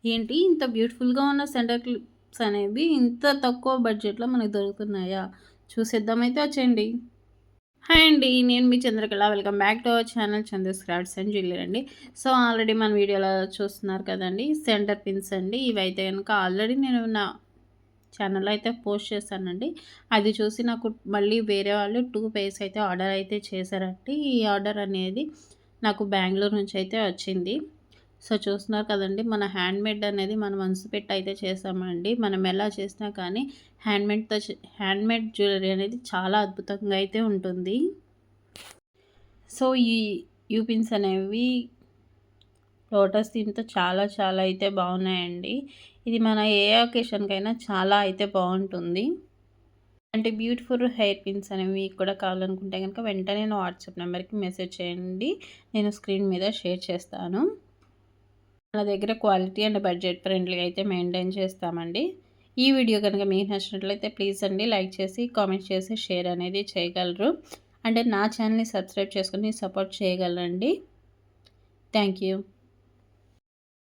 ఏంటి ఇంత బ్యూటిఫుల్‌గా ఉన్న సెంటర్ క్లిప్స్ అనేవి ఇంత తక్కువ బడ్జెట్‌లో మనకు దొరుకుతున్నాయా? చూసేద్దామైతే వచ్చేయండి. హాయ్ అండి. నేను మీ Chandrakala. Welcome back to our channel Chandu's crafts and jewellery అండి. సో, ఆల్రెడీ మన వీడియోలో చూస్తున్నారు కదండీ! సెంటర్ పిన్స్ అండి. ఇవైతే గనుక ఆల్రెడీ నేను నా ఛానల్‌లో అయితే పోస్ట్ చేశానండి. అది చూసి నాకు మళ్ళీ వేరే వాళ్ళు 2 పెయిర్స్ అయితే ఆర్డర్ అయితే చేశారండి. ఈ ఆర్డర్ అనేది నాకు బెంగుళూరు నుంచి అయితే వచ్చింది. సో, చూస్తున్నారు కదండీ! మన హ్యాండ్‌మేడ్ అనేది మనం మనసు పెట్టి అయితే చేసామండి. మనం ఎలా చేసినా కానీ హ్యాండ్‌మేడ్ జ్యువెలరీ అనేది చాలా అద్భుతంగా అయితే ఉంటుంది. సో, ఈ యూ పిన్స్ అనేవి లోటస్ థీమ్‌తో చాలా చాలా అయితే బాగున్నాయండి. ఇది మన ఏ అకేషన్‌కైనా చాలా అయితే బాగుంటుంది. అంటే బ్యూటిఫుల్ హెయిర్ పిన్స్ అనేవి మీకు కూడా కావాలనుకుంటే గనుక వెంటనే నా వాట్సాప్ నెంబర్‌కి మెసేజ్ చేయండి. నేను స్క్రీన్ మీద షేర్ చేస్తాను. మన దగ్గర క్వాలిటీ అండ్ బడ్జెట్ ఫ్రెండ్లీగా అయితే మెయింటైన్ చేస్తామండి. ఈ వీడియో కనుక మీకు నచ్చినట్లయితే ప్లీజ్ అండి లైక్ చేసి, కామెంట్ చేసి, షేర్ అనేది చేయగలరు. అంటే నా ఛానల్‌ని సబ్స్క్రైబ్ చేసుకొని సపోర్ట్ చేయగలరండి. Thank you.